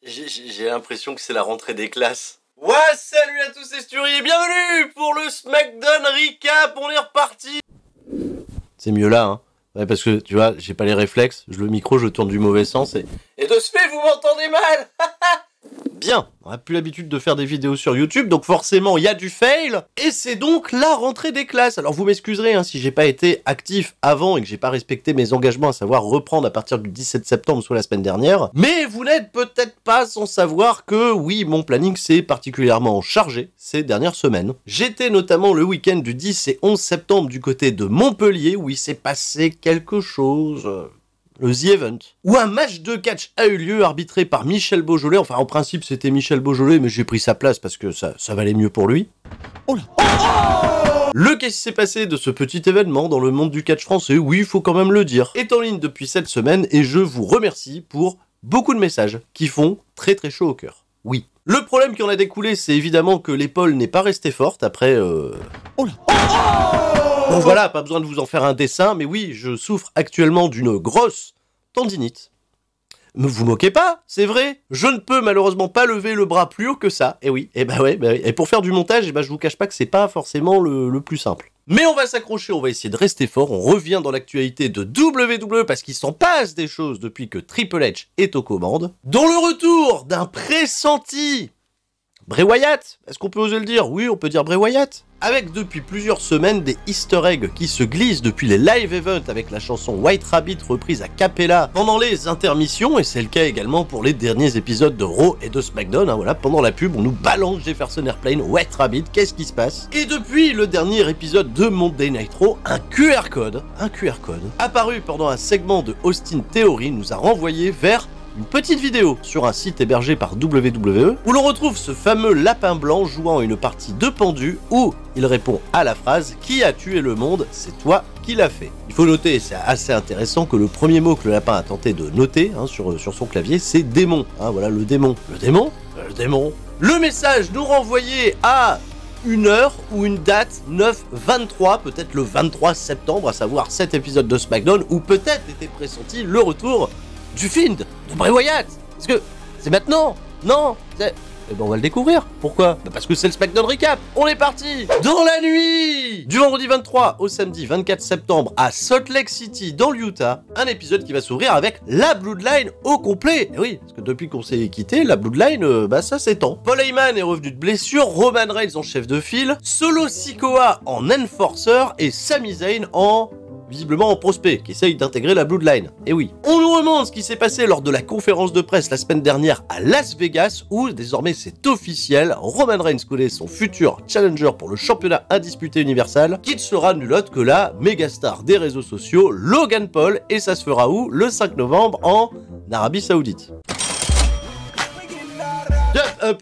J'ai l'impression que c'est la rentrée des classes. Ouais, salut à tous, c'est Sturi et bienvenue pour le SmackDown Recap, on est reparti. C'est mieux là, hein. Ouais, parce que, tu vois, j'ai pas les réflexes, le micro, je tourne du mauvais sens et de ce fait, vous m'entendez mal. Bien, on n'a plus l'habitude de faire des vidéos sur YouTube, donc forcément, il y a du fail, et c'est donc la rentrée des classes. Alors vous m'excuserez hein, si j'ai pas été actif avant et que j'ai pas respecté mes engagements, à savoir reprendre à partir du 17 septembre, soit la semaine dernière, mais vous n'êtes peut-être pas sans savoir que, oui, mon planning s'est particulièrement chargé ces dernières semaines. J'étais notamment le week-end du 10 et 11 septembre du côté de Montpellier, où il s'est passé quelque chose... le The Event, où un match de catch a eu lieu, arbitré par Michel Beaujolais. Enfin, en principe, c'était Michel Beaujolais, mais j'ai pris sa place parce que ça valait mieux pour lui. Oh là. Le qu'est-ce qui s'est passé de ce petit événement dans le monde du catch français, oui, il faut quand même le dire, est en ligne depuis cette semaine et je vous remercie pour beaucoup de messages qui font très très chaud au cœur. Oui. Le problème qui en a découlé, c'est évidemment que l'épaule n'est pas restée forte après... Oh là. Bon voilà, pas besoin de vous en faire un dessin, mais oui, je souffre actuellement d'une grosse tendinite. Ne vous moquez pas, c'est vrai, je ne peux malheureusement pas lever le bras plus haut que ça, et oui, et bah ouais, et pour faire du montage, je vous cache pas que c'est pas forcément le plus simple. Mais on va s'accrocher, on va essayer de rester fort, on revient dans l'actualité de WWE parce qu'il s'en passe des choses depuis que Triple H est aux commandes. Dans le retour d'un pressenti Bray Wyatt, est-ce qu'on peut oser le dire? Oui, on peut dire Bray Wyatt. Avec depuis plusieurs semaines des easter eggs qui se glissent depuis les live events avec la chanson White Rabbit reprise a cappella pendant les intermissions, et c'est le cas également pour les derniers épisodes de Raw et de SmackDown, hein, voilà, pendant la pub on nous balance Jefferson Airplane, White Rabbit, qu'est-ce qui se passe? Et depuis le dernier épisode de Monday Night Raw, un QR code, apparu pendant un segment de Austin Theory nous a renvoyé vers une petite vidéo sur un site hébergé par WWE où l'on retrouve ce fameux lapin blanc jouant une partie de pendu où il répond à la phrase « Qui a tué le monde? C'est toi qui l'as fait ». Il faut noter, et c'est assez intéressant, que le premier mot que le lapin a tenté de noter hein, sur son clavier, c'est « démon hein, ». Voilà, le démon. Le démon? Le démon. Le message nous renvoyait à une heure ou une date 9-23, peut-être le 23 septembre, à savoir cet épisode de SmackDown, où peut-être était pressenti le retour du Fiend, de Bray Wyatt. Parce que c'est maintenant. Non, c'est... Eh ben on va le découvrir. Pourquoi? Bah parce que c'est le SmackDown Recap. On est parti. Dans la nuit du vendredi 23 au samedi 24 septembre à Salt Lake City dans l'Utah, un épisode qui va s'ouvrir avec la Bloodline au complet. Et oui, parce que depuis qu'on s'est quitté, la Bloodline, ça s'étend. Paul Heyman est revenu de blessure, Roman Reigns en chef de file, Solo Sikoa en enforcer et Sami Zayn en... visiblement en prospect, qui essaye d'intégrer la Bloodline. Et oui. On nous remonte ce qui s'est passé lors de la conférence de presse la semaine dernière à Las Vegas, où désormais c'est officiel, Roman Reigns connaît son futur challenger pour le championnat indisputé universal, qui ne sera nul autre que la mégastar des réseaux sociaux, Logan Paul, et ça se fera où? Le 5 novembre en Arabie Saoudite.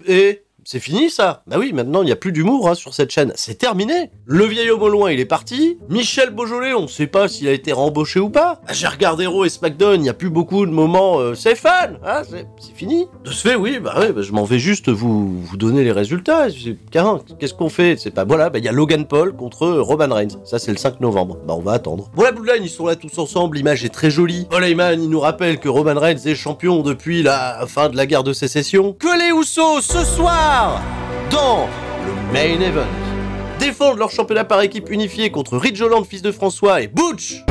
Et... c'est fini ça? Bah oui, maintenant il n'y a plus d'humour hein, sur cette chaîne, c'est terminé. Le vieil homme au loin il est parti, Michel Beaujolais on sait pas s'il a été rembauché ou pas. J'ai regardé Raw et SmackDown, il n'y a plus beaucoup de moments, c'est fun, hein, c'est fini. De ce fait oui, je m'en vais juste vous donner les résultats. Qu'est-ce qu'on fait? C'est pas, voilà, il y a Logan Paul contre Roman Reigns, ça c'est le 5 novembre, on va attendre. Bon la Bloodline ils sont là tous ensemble, l'image est très jolie. Paul Heyman il nous rappelle que Roman Reigns est champion depuis la fin de la guerre de sécession. Que les Usos ce soir dans le main event défendent leur championnat par équipe unifié contre Ridge Holland, fils de François, et Butch.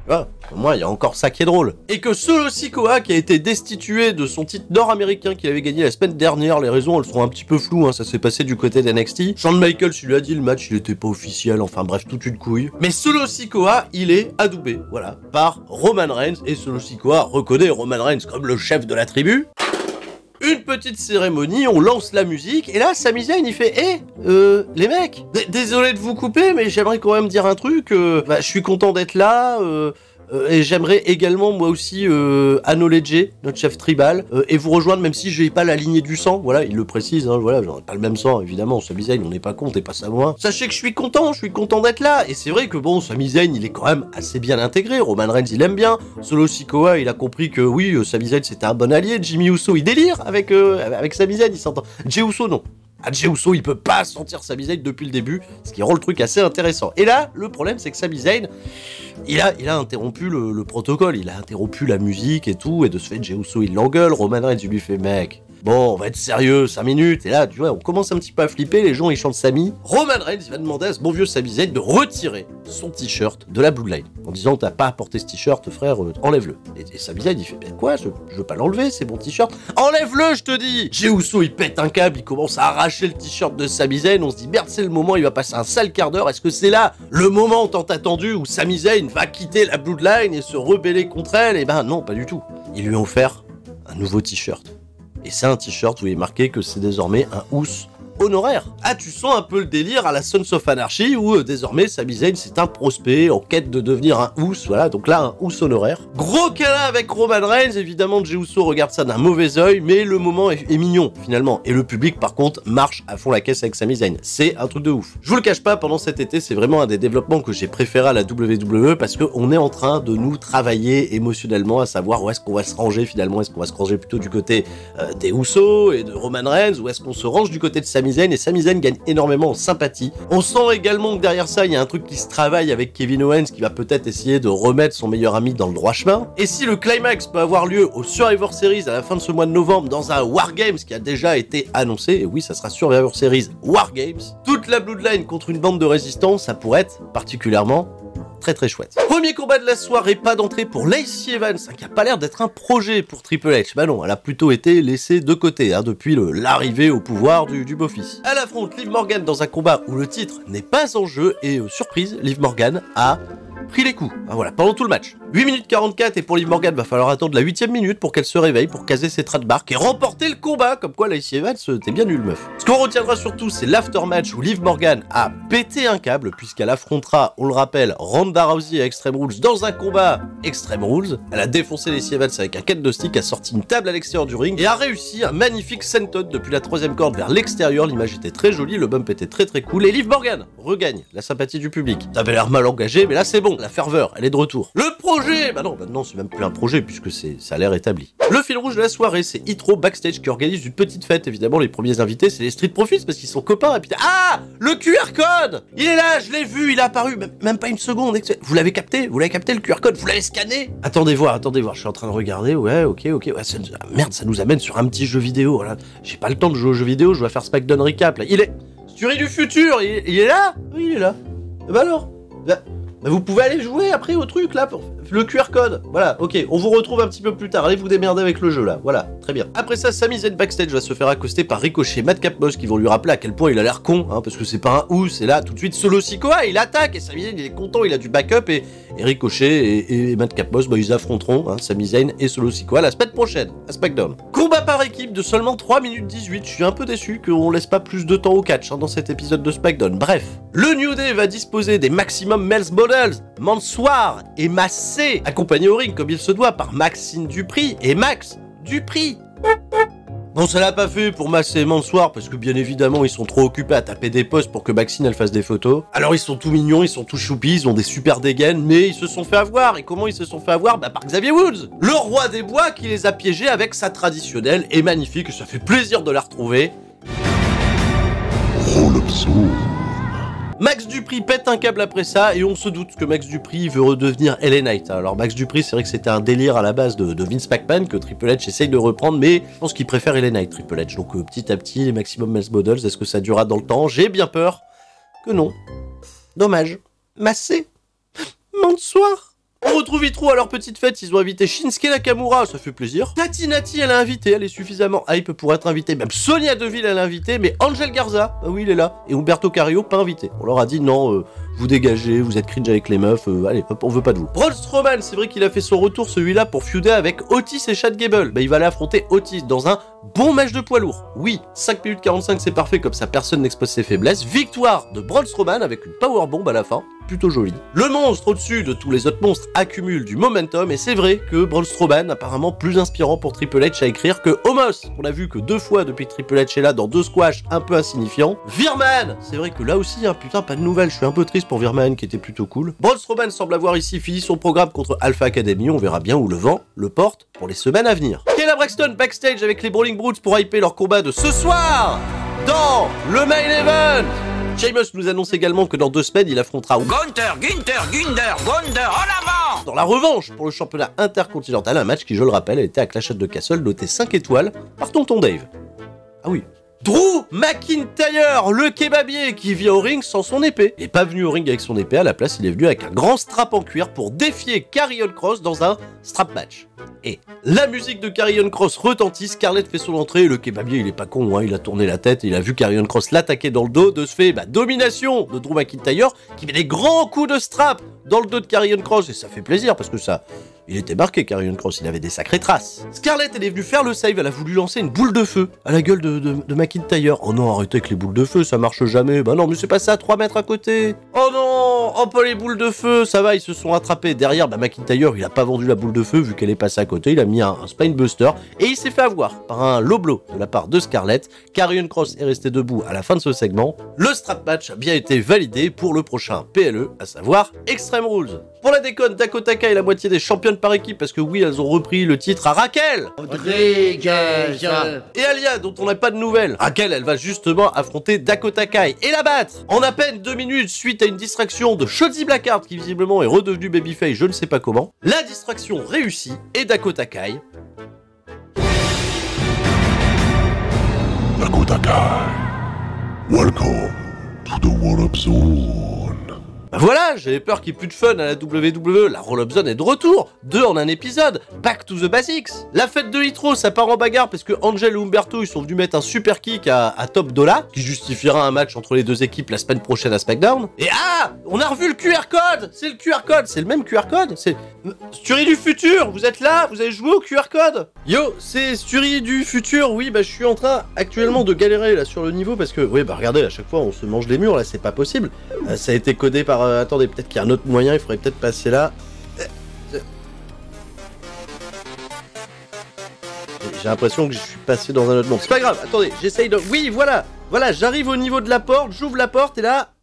Ah, au moins il y a encore ça qui est drôle. Et que Solo Sikoa, qui a été destitué de son titre nord-américain qu'il avait gagné la semaine dernière, les raisons elles seront un petit peu floues, hein, ça s'est passé du côté d'NXT. Shawn Michaels il lui a dit le match il était pas officiel, enfin bref toute une couille. Mais Solo Sikoa il est adoubé, voilà, par Roman Reigns, et Solo Sikoa reconnaît Roman Reigns comme le chef de la tribu. Une petite cérémonie, on lance la musique, et là, Sami Zayn, il fait « les mecs, désolé de vous couper, mais j'aimerais quand même dire un truc, je suis content d'être là, et j'aimerais également, moi aussi, acknowledger notre chef tribal, et vous rejoindre, même si j'ai pas la lignée du sang, voilà, il le précise, hein, voilà, j'en ai pas le même sang, évidemment, Sami Zayn, on n'est pas con, t'es pas samoin. Sachez que je suis content d'être là, et c'est vrai que bon, Sami Zayn, il est quand même assez bien intégré, Roman Reigns, il aime bien, Solo Sikoa, il a compris que oui, Sami Zayn, c'était un bon allié, Jimmy Uso, il délire avec Sami Zayn, il s'entend. Jey Uso, non. Jey Uso, il peut pas sentir Sami Zayn depuis le début, ce qui rend le truc assez intéressant. Et là, le problème, c'est que Sami Zayn, il a interrompu le protocole, il a interrompu la musique et tout, et de ce fait, Jey Uso, il l'engueule, Roman Reigns, il lui fait, mec, bon, on va être sérieux, 5 minutes, et là, tu vois, on commence un petit peu à flipper, les gens, ils chantent Sami. Roman Reigns, il va demander à ce bon vieux Sami Zayn de retirer son t-shirt de la Bloodline, en disant, t'as pas apporté ce t-shirt, frère, enlève-le. Et Sami Zayn, il fait, ben quoi, je veux pas l'enlever, c'est mon t-shirt. Enlève-le, je te dis. Jey Uso, il pète un câble, il commence à arracher le t-shirt de Sami Zayn, on se dit, merde, c'est le moment, il va passer un sale quart d'heure, est-ce que c'est là, le moment tant attendu où Sami Zayn va quitter la Bloodline et se rebeller contre elle? Et ben non, pas du tout. Ils lui ont offert un nouveau t-shirt. Et c'est un t-shirt où il est marqué que c'est désormais un Uso honoraire. Ah, tu sens un peu le délire à la Sons of Anarchy où désormais Sami Zayn c'est un prospect en quête de devenir un Uso, voilà, donc là un Uso honoraire. Gros câlin avec Roman Reigns, évidemment Jey Uso regarde ça d'un mauvais oeil, mais le moment est mignon finalement, et le public par contre marche à fond la caisse avec Sami Zayn, c'est un truc de ouf. Je vous le cache pas, pendant cet été c'est vraiment un des développements que j'ai préféré à la WWE parce qu'on est en train de nous travailler émotionnellement à savoir où est-ce qu'on va se ranger finalement, est-ce qu'on va se ranger plutôt du côté des Usos et de Roman Reigns, ou est-ce qu'on se range du côté de Sami Zayn, et Sami Zayn gagne énormément en sympathie. On sent également que derrière ça, il y a un truc qui se travaille avec Kevin Owens qui va peut-être essayer de remettre son meilleur ami dans le droit chemin. Et si le climax peut avoir lieu au Survivor Series à la fin de ce mois de novembre dans un War Games qui a déjà été annoncé, et oui, ça sera Survivor Series War Games, toute la Bloodline contre une bande de résistants, ça pourrait être particulièrement très chouette. Premier combat de la soirée, pas d'entrée pour Lacey Evans, hein, qui a pas l'air d'être un projet pour Triple H. Bah non, elle a plutôt été laissée de côté, hein, depuis l'arrivée au pouvoir du beau-fils. Elle affronte Liv Morgan dans un combat où le titre n'est pas en jeu, et surprise, Liv Morgan a pris les coups, hein, voilà, pendant tout le match. 8 minutes 44, et pour Liv Morgan, va falloir attendre la 8ème minute pour qu'elle se réveille, pour caser ses trademarks et remporter le combat, comme quoi Lacey Evans, t'es bien nul, meuf. Ce qu'on retiendra surtout, c'est l'aftermatch où Liv Morgan a pété un câble, puisqu'elle affrontera, on le rappelle, Ronda Rousey à Extreme Rules dans un combat Extreme Rules. Elle a défoncé Lacey Evans avec un candlestick, a sorti une table à l'extérieur du ring, et a réussi un magnifique senton depuis la 3ème corde vers l'extérieur. L'image était très jolie, le bump était très cool, et Liv Morgan regagne la sympathie du public. Ça avait l'air mal engagé, mais là c'est bon, la ferveur, elle est de retour. Le projet, bah non, maintenant c'est même plus un projet puisque ça a l'air établi. Le fil rouge de la soirée, c'est Hitro backstage qui organise une petite fête. Évidemment, les premiers invités, c'est les Street Profits parce qu'ils sont copains. Et puis, ah, le QR code, il est là, je l'ai vu, il est apparu, même pas une seconde. Vous l'avez capté? Vous l'avez capté le QR code? Vous l'avez scanné? Attendez voir, je suis en train de regarder. Ouais, ok. Ouais, merde, ça nous amène sur un petit jeu vidéo. Voilà. J'ai pas le temps de jouer aux jeux vidéo, je dois faire SmackDown Recap. Là. Il est Sturie du futur, il est là? Oui, il est là. Et bah alors? Bah vous pouvez aller jouer après au truc là, pour le QR code. Voilà, ok, on vous retrouve un petit peu plus tard. Allez vous démerder avec le jeu là, voilà, très bien. Après ça, Sami Zayn backstage va se faire accoster par Ricochet, Madcap Moss qui vont lui rappeler à quel point il a l'air con, hein, parce que c'est pas un Uso, c'est là tout de suite Solo Sikoa, il attaque et Sami Zayn il est content, il a du backup et Ricochet et Madcap Moss, bah ils affronteront hein, Sami Zayn et Solo Sikoa la semaine prochaine à SmackDown. Combat par équipe de seulement 3 minutes 18, je suis un peu déçu qu'on laisse pas plus de temps au catch hein, dans cet épisode de SmackDown. Bref, le New Day va disposer des Maximum Male Models, Mansoir et Massé, accompagnés au ring comme il se doit par Maxine Dupri et Max Dupri. Bon, ça l'a pas fait pour Massé et Mansoir parce que bien évidemment ils sont trop occupés à taper des posts pour que Maxine elle fasse des photos. Alors ils sont tout mignons, ils sont tout choupis, ils ont des super dégaines, mais ils se sont fait avoir. Et comment ils se sont fait avoir? Bah par Xavier Woods, le roi des bois qui les a piégés avec sa traditionnelle et magnifique, ça fait plaisir de la retrouver. Max Dupri pète un câble après ça et on se doute que Max Dupri veut redevenir LA Knight. Alors Max Dupri, c'est vrai que c'était un délire à la base de Vince McMahon que Triple H essaye de reprendre, mais je pense qu'il préfère LA Knight, Triple H. Donc petit à petit, les Maximum Male Models, est-ce que ça durera dans le temps? J'ai bien peur que non. Dommage. Massé. Bonsoir. On retrouve Hitro à leur petite fête, ils ont invité Shinsuke Nakamura, ça fait plaisir. Nati, elle a invité, elle est suffisamment hype pour être invitée. Même Sonia Deville, elle a invité, mais Angel Garza, ah oui, il est là. Et Humberto Carrillo, pas invité. On leur a dit non, vous dégagez, vous êtes cringe avec les meufs, allez, hop, on veut pas de vous. Braun Strowman, c'est vrai qu'il a fait son retour celui-là pour feuder avec Otis et Chad Gable. Bah, il va aller affronter Otis dans un bon match de poids lourd. Oui, 5 minutes 45, c'est parfait, comme ça personne n'expose ses faiblesses. Victoire de Braun Strowman avec une powerbomb à la fin. Plutôt joli. Le monstre au-dessus de tous les autres monstres accumule du momentum et c'est vrai que Braun Strowman apparemment plus inspirant pour Triple H à écrire que Omos, qu'on a vu que 2 fois depuis que Triple H est là dans 2 squash un peu insignifiants. Virman, c'est vrai que là aussi, hein, putain, pas de nouvelles, je suis un peu triste pour Virman qui était plutôt cool. Braun Strowman semble avoir ici fini son programme contre Alpha Academy, on verra bien où le vent le porte pour les semaines à venir. Kayla Braxton backstage avec les Brawling Brutes pour hyper leur combat de ce soir dans le main event. Sheamus nous annonce également que dans 2 semaines, il affrontera Gunther, Gunder, en avant dans la revanche pour le championnat intercontinental, un match qui, je le rappelle, a été à Clash at the Castle, noté 5 étoiles par Tonton Dave. Ah oui. Drew McIntyre, le kebabier qui vient au ring sans son épée. Il n'est pas venu au ring avec son épée, à la place il est venu avec un grand strap en cuir pour défier Karrion Kross dans un strap match. Et la musique de Karrion Kross retentit, Scarlett fait son entrée, le kebabier il est pas con, hein, il a tourné la tête et il a vu Karrion Kross l'attaquer dans le dos, de ce fait, domination de Drew McIntyre qui met des grands coups de strap dans le dos de Karrion Kross et ça fait plaisir parce que ça... Il était marqué, Karrion Kross, il avait des sacrées traces. Scarlett, elle est venue faire le save, elle a voulu lancer une boule de feu à la gueule de McIntyre. Oh non, arrêtez avec les boules de feu, ça marche jamais. Bah non, mais c'est pas ça, 3 mètres à côté. Oh non, oh pas les boules de feu, ça va, ils se sont attrapés. Derrière, McIntyre, il a pas vendu la boule de feu vu qu'elle est passée à côté, il a mis un Spinebuster et il s'est fait avoir par un low blow de la part de Scarlett. Karrion Kross est resté debout à la fin de ce segment. Le strap match a bien été validé pour le prochain PLE, à savoir Extreme Rules. Pour la déconne, Dakota Kai est la moitié des championnes par équipe parce que oui, elles ont repris le titre à Raquel Rodriguez et Alia, dont on n'a pas de nouvelles. Raquel, elle va justement affronter Dakota Kai et la battre en à peine 2 minutes suite à une distraction de Shotzi Blackheart qui visiblement est redevenue babyface, je ne sais pas comment. La distraction réussit et Dakota Kai... Dakota Kai, welcome to the Roll-Up Zone. Bah voilà, j'avais peur qu'il n'y ait plus de fun à la WWE, la Roll-Up Zone est de retour, 2 en un épisode, back to the basics. La fête de Nitro, ça part en bagarre parce que Angel et Humberto, ils sont venus mettre un super kick à Top Dollar, qui justifiera un match entre les 2 équipes la semaine prochaine à SmackDown. Et ah, on a revu le QR code, c'est le QR code, c'est le même QR code, c'est... Sturi du futur, vous êtes là, vous avez joué au QR code? Yo, c'est Sturi du futur, oui, je suis en train actuellement de galérer là sur le niveau parce que, oui, regardez, à chaque fois on se mange les murs, là c'est pas possible. Ça a été codé par... attendez, peut-être qu'il y a un autre moyen, il faudrait peut-être passer là. J'ai l'impression que je suis passé dans un autre monde. C'est pas grave, attendez, j'essaye de... Oui, voilà, j'arrive au niveau de la porte, j'ouvre la porte et là...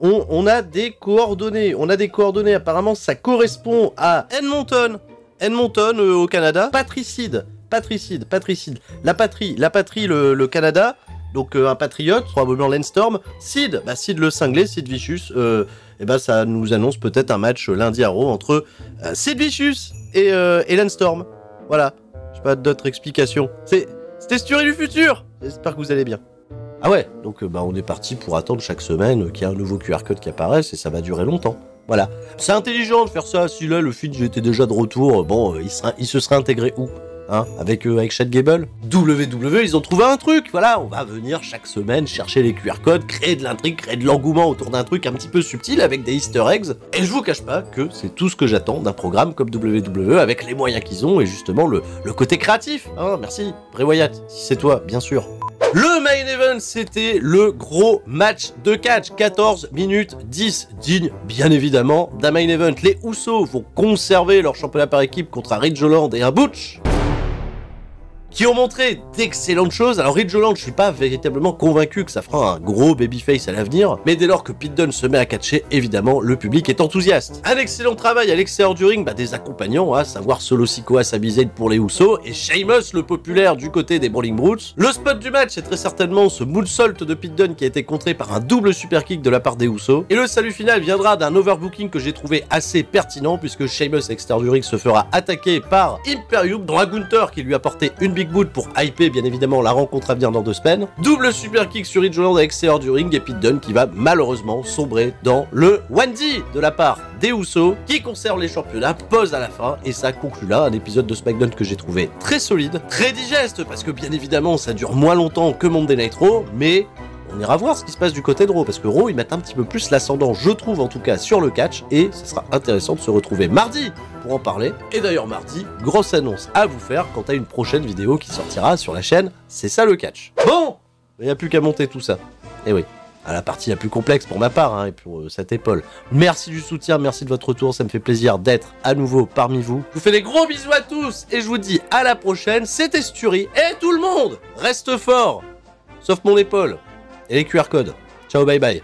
On a des coordonnées. Apparemment ça correspond à Edmonton, au Canada. Patricide. La patrie, le Canada. Donc un patriote, probablement Landstorm. Sid le cinglé, Sid Vicious. Ça nous annonce peut-être un match lundi à Raw entre Sid Vicious et Landstorm. Voilà, j'ai pas d'autres explications. C'était Sturi du futur. J'espère que vous allez bien. Ah ouais, donc on est parti pour attendre chaque semaine qu'il y ait un nouveau QR code qui apparaisse et ça va durer longtemps. Voilà. C'est intelligent de faire ça. Si là, le feed, j'étais déjà de retour, il se serait intégré où? Hein, avec Chad Gable. WWE, ils ont trouvé un truc, voilà, on va venir chaque semaine chercher les QR codes, créer de l'intrigue, créer de l'engouement autour d'un truc un petit peu subtil avec des easter eggs, et je vous cache pas que c'est tout ce que j'attends d'un programme comme WWE avec les moyens qu'ils ont et justement le côté créatif, hein, merci, Bray Wyatt, si c'est toi, bien sûr. Le main event, c'était le gros match de catch, 14 minutes 10, digne bien évidemment d'un main event. Les Usos vont conserver leur championnat par équipe contre un Ridge Holland et un Butch, qui ont montré d'excellentes choses. Alors Ridge Holland, je suis pas véritablement convaincu que ça fera un gros babyface à l'avenir, mais dès lors que Pete Dunne se met à catcher, évidemment, le public est enthousiaste. Un excellent travail à l'extérieur du ring, des accompagnants, à savoir Solo Sikoa, Sami Zayn pour les Usos, et Sheamus, le populaire du côté des Brawling Brutes. Le spot du match, c'est très certainement ce moonsault de Pete Dunne qui a été contré par un double super kick de la part des Usos. Et le salut final viendra d'un overbooking que j'ai trouvé assez pertinent, puisque Sheamus, à l'extérieur du ring, se fera attaquer par Imperium, dont un Gunther qui lui a porté une Big Boot pour hyper bien évidemment la rencontre à venir dans 2 semaines. Double super kick sur Ridge Holland à l'extérieur du ring et Pete Dunne qui va malheureusement sombrer dans le 1D de la part des Usos qui conserve les championnats, pose à la fin et ça conclut là un épisode de SmackDown que j'ai trouvé très solide, très digeste parce que bien évidemment ça dure moins longtemps que Monday Night Raw, mais on ira voir ce qui se passe du côté de Raw, parce que Raw, ils mettent un petit peu plus l'ascendant, je trouve en tout cas, sur le catch, et ce sera intéressant de se retrouver mardi pour en parler. Et d'ailleurs mardi, grosse annonce à vous faire quant à une prochaine vidéo qui sortira sur la chaîne, c'est ça le catch. Bon, il n'y a plus qu'à monter tout ça. Et oui, à la partie la plus complexe pour ma part, hein, et pour cette épaule. Merci du soutien, merci de votre retour, ça me fait plaisir d'être à nouveau parmi vous. Je vous fais des gros bisous à tous, et je vous dis à la prochaine, c'était Sturi, et tout le monde reste fort, sauf mon épaule. Et les QR codes. Ciao, bye bye.